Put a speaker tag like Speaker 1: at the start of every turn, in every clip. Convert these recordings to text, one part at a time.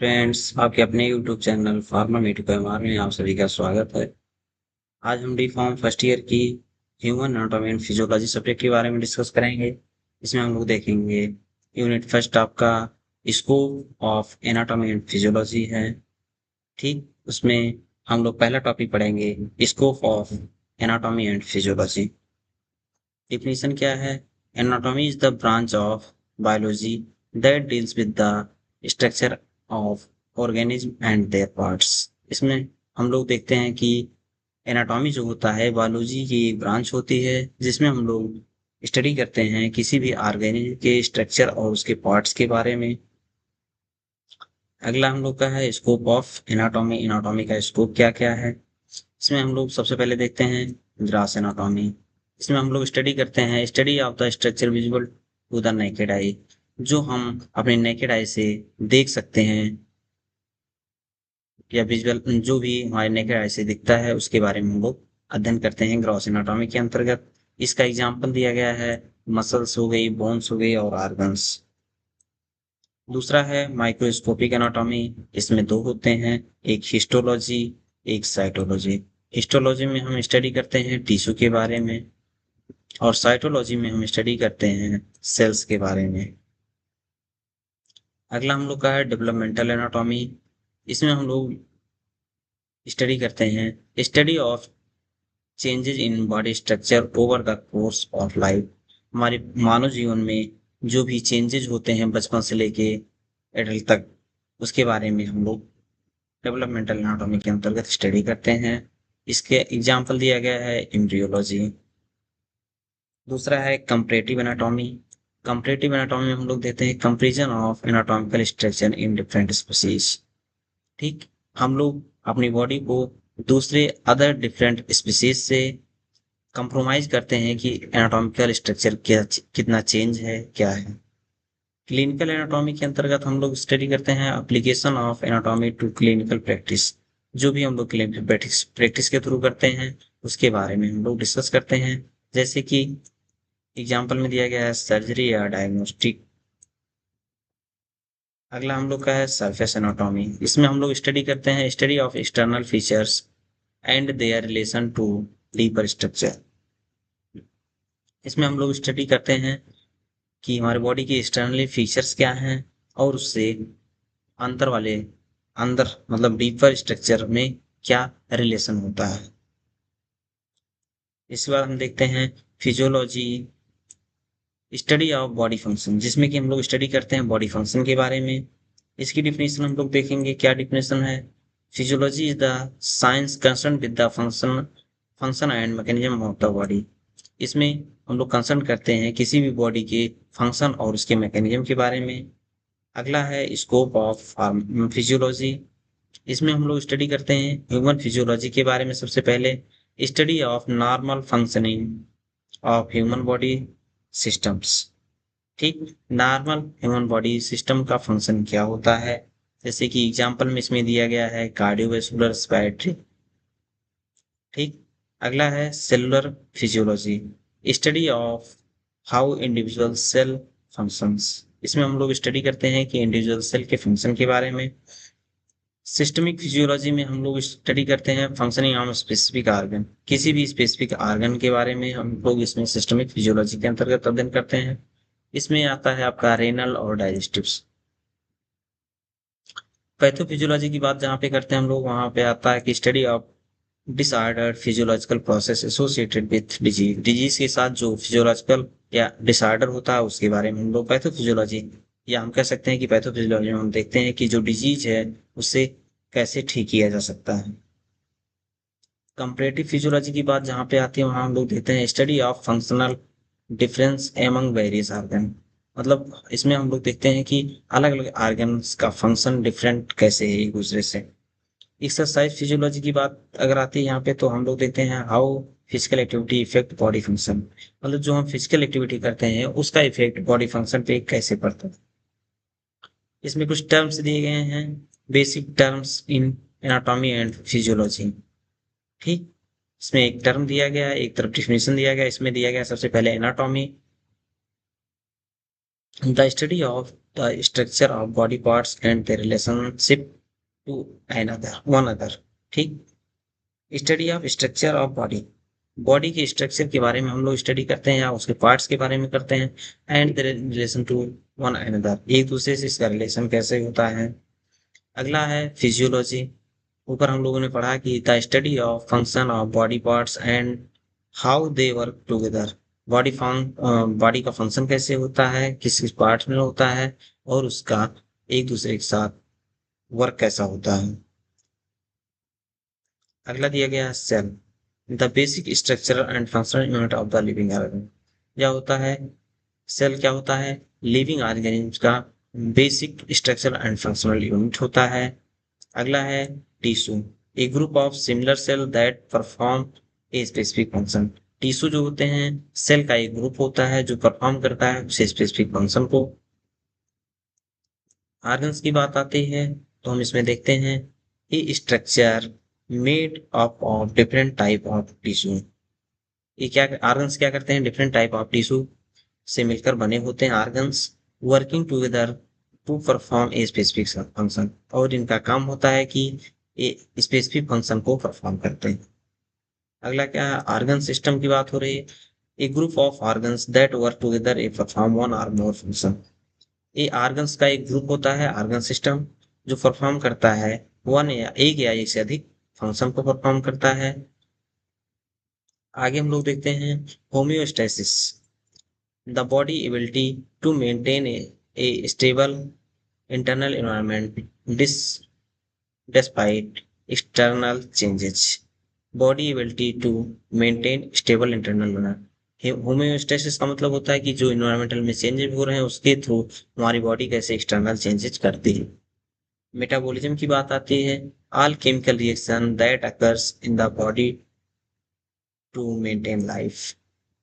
Speaker 1: Friends, आपके अपने YouTube channel pharma medico MR में आप सभी का स्वागत है। आज हम डी फार्म फर्स्ट ईयर की human anatomy and physiology subject के बारे में डिस्कस करेंगे। इसमें हम लोग देखेंगे यूनिट फर्स्ट आपका scope of anatomy and physiology है। ठीक, उसमें हम लोग पहला टॉपिक पढ़ेंगे scope of anatomy and physiology. Definition क्या है? Anatomy is the branch of biology that deals with the structure of organism and there parts. इसमें हम लोग देखते हैं कि एनाटॉमी जो होता है बायोलॉजी की एक ब्रांच होती है जिसमें हम लोग स्टडी करते हैं किसी भी ऑर्गेनिज्म के स्ट्रक्चर और उसके पार्ट्स के बारे में। अगला हम लोग का है स्कोप ऑफ एनाटॉमी। एनाटॉमी का स्कोप क्या क्या है? इसमें हम लोग सबसे पहले देखते हैं ग्रास एनाटॉमी। इसमें हम लोग स्टडी करते हैं study of the structure visual to the naked eye, जो हम अपने नेकेड आई से देख सकते हैं या विजुअल जो भी हमारे नेकेड आई से दिखता है उसके बारे में हम लोग अध्ययन करते हैं ग्रॉस एनाटॉमी के अंतर्गत। इसका एग्जाम्पल दिया गया है मसल्स हो गई, बोन्स हो गई और आर्गन्स। दूसरा है माइक्रोस्कोपिक एनाटॉमी। इसमें दो होते हैं, एक हिस्टोलॉजी, एक साइटोलॉजी। हिस्टोलॉजी में हम स्टडी करते हैं टिश्यू के बारे में और साइटोलॉजी में हम स्टडी करते हैं सेल्स के बारे में। अगला हम लोग का है डेवलपमेंटल एनाटॉमी। इसमें हम लोग स्टडी करते हैं study of changes in body structure over the course of life. हमारे मानव जीवन में जो भी चेंजेस होते हैं बचपन से लेके एडल्ट तक, उसके बारे में हम लोग डेवलपमेंटल एनाटॉमी के अंतर्गत स्टडी करते हैं। इसके एग्जाम्पल दिया गया है एम्ब्रियोलॉजी। दूसरा है कंपैरेटिव एनाटॉमी। कंपैरेटिव एनाटॉमी में हम लोग देते हैं comparison of anatomical structure in different species. ठीक, हम लोग अपनी बॉडी को दूसरे अदर डिफरेंट स्पीसीज से कंप्रोमाइज करते हैं कि एनाटॉमिकल स्ट्रक्चर क्या कितना चेंज है, क्या है। क्लिनिकल एनाटॉमी के अंतर्गत हम लोग स्टडी करते हैं application of anatomy to clinical practice. जो भी हम लोग क्लिनिकल प्रैक्टिस के थ्रू करते हैं उसके बारे में हम लोग डिस्कस करते हैं। जैसे कि एग्जाम्पल में दिया गया है सर्जरी या डायग्नोस्टिक। अगला हम लोग का है सरफेस एनाटॉमी। इसमें हम लोग स्टडी करते हैं study of external features and their relation to deeper structure. इसमें हम लोग स्टडी करते हैं कि हमारे बॉडी के एक्सटर्नली फीचर्स क्या हैं और उससे अंतर वाले अंदर मतलब डीपर स्ट्रक्चर में क्या रिलेशन होता है। इसके बाद हम देखते हैं physiology, study of body function, जिसमें कि हम लोग स्टडी करते हैं बॉडी फंक्शन के बारे में। इसकी डिफिनेशन हम लोग देखेंगे, क्या डिफिनेशन है? Physiology is the science concern with the function and mechanism of the body. इसमें हम लोग कंसर्न करते हैं किसी भी बॉडी के फंक्शन और उसके मैकेनिज्म के बारे में। अगला है स्कोप ऑफ फिजियोलॉजी। इसमें हम लोग स्टडी करते हैं ह्यूमन फिजियोलॉजी के बारे में। सबसे पहले study of normal functioning of human body systems. ठीक, नॉर्मल ह्यूमन बॉडी सिस्टम का फंक्शन क्या होता है? जैसे कि एग्जांपल में इसमें दिया गया है कार्डियोवैस्कुलर रेस्पिरेटरी। ठीक, अगला है cellular physiology, study of how individual cell functions. इसमें हम लोग स्टडी करते हैं कि इंडिविजुअल सेल के फंक्शन के बारे में। सिस्टमिक फिजियोलॉजी में हम लोग स्टडी करते हैं फंक्शनिंग ऑफ स्पेसिफिक ऑर्गन। किसी भी स्पेसिफिक ऑर्गन के बारे में हम लोग इसमें सिस्टमिक फिजियोलॉजी के अंतर्गत अध्ययन करते हैं। इसमें आता है आपका रेनल और डाइजेस्टिव। पैथोफिजियोलॉजी की बात जहाँ पे करते हैं हम लोग, वहाँ पे आता है कि study of disorder physiological process associated with disease. Disease के साथ जो फिजियोलॉजिकल या डिसऑर्डर होता है उसके बारे में हम लोग पैथोफिजियोलॉजी, या हम कह सकते हैं कि पैथोफिजियोलॉजी में हम देखते हैं कि जो डिजीज है उससे कैसे ठीक किया जा सकता है। कंपैरेटिव फिजियोलॉजी की बात जहाँ पे आती है वहाँ हम लोग देखते हैं study of functional difference among various organ. मतलब इसमें हम लोग देखते हैं कि अलग अलग ऑर्गन्स का फंक्शन डिफरेंट कैसे है एक दूसरे से। एक्सरसाइज फिजियोलॉजी की बात अगर आती है यहाँ पे तो हम लोग देखते हैं how physical activity effect body function. मतलब जो हम फिजिकल एक्टिविटी करते हैं उसका इफेक्ट बॉडी फंक्शन पे कैसे पड़ता है। इसमें कुछ टर्म्स दिए गए हैं, basic terms in anatomy and physiology. ठीक, इसमें एक टर्म दिया गया है, एक तरफ डिफिनेशन दिया गया। इसमें दिया गया सबसे पहले anatomy, the study of the structure of body parts and their relationship to one another। ठीक, study of structure of body, body के स्ट्रक्चर के बारे में हम लोग स्टडी करते हैं या उसके पार्ट्स के बारे में करते हैं। And their relation to one another, एक दूसरे से इसका रिलेशन कैसे होता है। अगला है फिजियोलॉजी, ऊपर हम लोगों ने पढ़ा कि the study of function of body parts and how they work together, body का फंक्शन कैसे होता है, किस किस पार्ट में होता है और उसका एक दूसरे के साथ वर्क कैसा होता है। अगला दिया गया है cell, the basic structural and functional unit of the living organism. क्या होता है सेल, क्या होता है लिविंग ऑर्गेनिज्म का basic structural and functional unit होता है। अगला है tissue, a group of similar cell that perform a specific function. Tissue जो होते हैं सेल का एक ग्रुप होता है जो परफॉर्म करता है उस स्पेसिफिक फंक्शन को। ऑर्गन्स की बात आती है तो हम इसमें देखते हैं a structure made up of different type of tissue. ये क्या ऑर्गन्स क्या करते हैं, डिफरेंट टाइप ऑफ टिश्यू से मिलकर बने होते हैं organs, working together to perform a specific function, और इनका काम होता है कि ये स्पेसिफिक फंक्शन को परफॉर्म करते हैं। अगला क्या है ऑर्गन सिस्टम की बात हो रही है, a group of organs that work together a perform one or more function. ये ऑर्गन्स का एक ग्रुप होता है ऑर्गन सिस्टम जो परफॉर्म करता है वन या एक से अधिक फंक्शन को परफॉर्म करता है। आगे हम लोग देखते हैं homeostasis, the body ability to maintain a stable internal environment despite external changes, body ability to maintain stable internal environment. Homeostasis का मतलब होता है कि जो इन्वायरमेंटल में चेंजेस हो रहे हैं उसके थ्रू हमारी बॉडी कैसे एक्सटर्नल चेंजेस करती है। मेटाबॉलिज्म की बात आती है, all chemical reaction that occurs in the body to maintain life,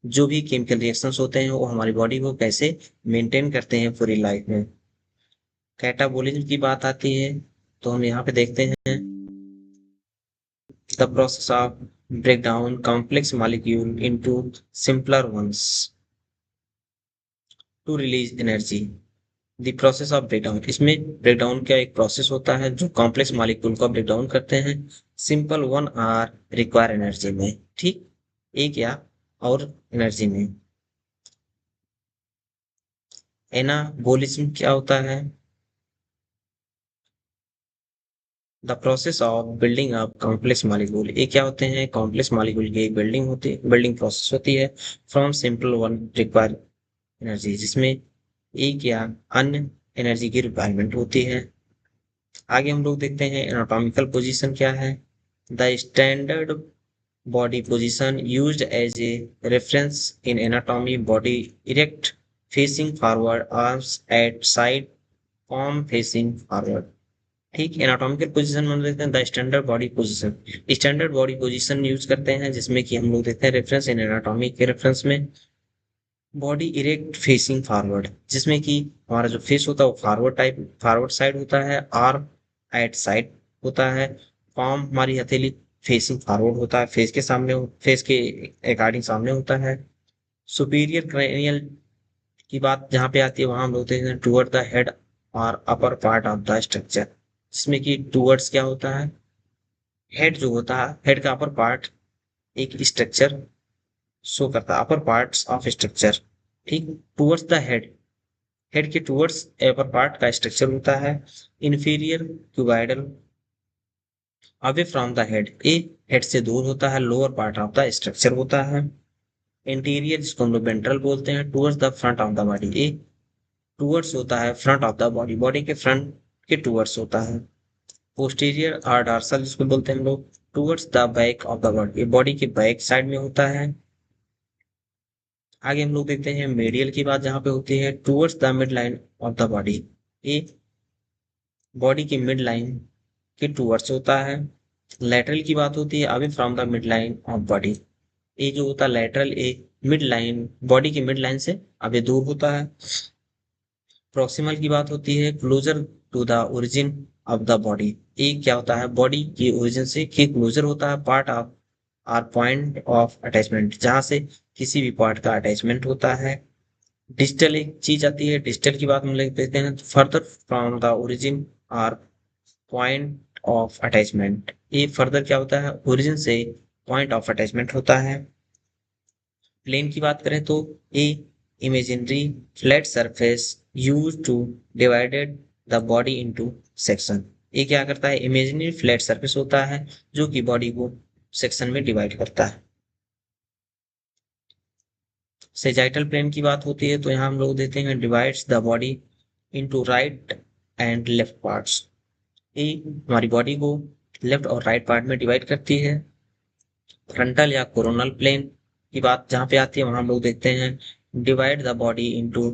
Speaker 1: जो भी केमिकल रिएक्शंस होते हैं वो हमारी बॉडी को कैसे मेंटेन करते हैं पूरी लाइफ में। कैटाबॉलिज्म की बात आती है तो हम यहाँ पे देखते हैं the process of break down complex molecule into simpler ones to release energy, the process of breakdown, इसमें ब्रेकडाउन का एक प्रोसेस होता है जो कॉम्प्लेक्स मॉलिक्यूल को ब्रेकडाउन करते हैं simple one are require energy में। ठीक, एक या और एनर्जी में। एनाबोलिज्म क्या होता है, the process of building up complex molecule, ये क्या होते हैं कॉम्प्लेक्स मॉलिक्यूल की बिल्डिंग प्रोसेस होती है from simple one require energy, जिसमें एक या अन्य एनर्जी की रिक्वायरमेंट होती है। आगे हम लोग देखते हैं एनाटॉमिकल पोजीशन क्या है, the standard body position used as a reference in anatomy, body erect facing forward, arms at side, palm facing forward. ठीक, एनाटॉमिकल पोजीशन में देखते हैं the standard body position, standard body position use करते हैं जिसमें कि हम लोग देखते हैं रेफरेंस इन एनाटॉमी के रेफरेंस में बॉडी इरेक्ट फेसिंग फॉरवर्ड, जिसमें कि हमारा जो फेस होता है वो फॉरवर्ड साइड होता है, आर्म एट साइड होता है, पाम हमारी हथेली फेसिंग फॉरवर्ड होता है, फेस के अकॉर्डिंग सामने होता है। सुपीरियर क्रेनियल की बात जहाँ पे आती है वहां हम लोग देखते हैं टुवर्ड द हेड और upper part of the structure, जिसमें कि टुवर्ड्स क्या होता है हेड जो होता है हेड का अपर पार्ट एक स्ट्रक्चर शो करता है, अपर पार्ट्स ऑफ स्ट्रक्चर। ठीक, टुवर्ड्स द हेड, हेड के टुवर्ड्स अपर पार्ट का स्ट्रक्चर होता है। Inferior cuboidal away from the head, A head से दूर होता है, lower part of the structure होता है। इंटीरियर जिसको हम लोग वेंट्रल बोलते हैं, towards the front of the body, A towards होता है front of the body, body के फ्रंट के टुवर्ड्स होता है। पोस्टीरियर और डॉर्सल जिसको बोलते हैं हम लोग towards the back of the body, body के बैक साइड में होता है। आगे हम लोग देखते हैं मेडियल की बात जहां पे होती है towards the mid line of the body, ये बॉडी की मिड लाइन के टुवर्ड्स होता है। लैटरल की बात होती है away from the mid line of body, ये जो होता है लैटरल ए मिड लाइन बॉडी की मिड लाइन से अभी दूर होता है। प्रॉक्सिमल की बात होती है closer to the origin of the body, ये क्या होता है बॉडी की ओरिजिन से क्लोजर होता है, part of or point of attachment, जहां से किसी भी पार्ट का अटैचमेंट होता है। डिजिटल एक चीज आती है, डिजिटल की बात हम लिख देते हैं, further from the origin or point of attachment. ये फर्दर क्या होता है, ओरिजिन से पॉइंट ऑफ अटैचमेंट होता है। प्लेन की बात करें तो a imaginary flat surface use to divided the body into section. ये क्या करता है, इमेजिनरी फ्लैट सरफेस होता है जो कि बॉडी को सेक्शन में डिवाइड करता है। सेजाइटल प्लेन की बात होती है तो यहाँ हम लोग देते हैं divides the body into right and left parts. ये हमारी बॉडी को लेफ्ट और राइट पार्ट में डिवाइड करती है। फ्रंटल या कोरोनल प्लेन की बात जहाँ पे आती है वहां हम लोग देखते हैं divide the body into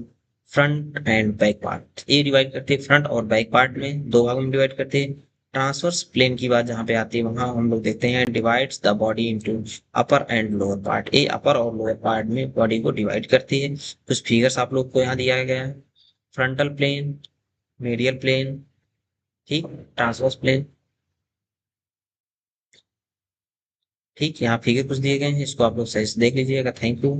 Speaker 1: front end back part. ये डिवाइड करते हैं फ्रंट और बैक पार्ट में, दो भागों में डिवाइड करते हैं। ट्रांसवर्स प्लेन की बात जहाँ पे आती है वहां हम लोग देखते हैं divides the body into upper and lower part. ये अपर और लोअर पार्ट में बॉडी को डिवाइड करती है। कुछ फिगर्स आप लोग को यहाँ दिया गया है, फ्रंटल प्लेन, मीडियल प्लेन, ठीक, ट्रांसवर्स प्लेन, ठीक। यहाँ फिगर कुछ दिए गए हैं, इसको आप लोग सही से देख लीजिएगा। Thank you.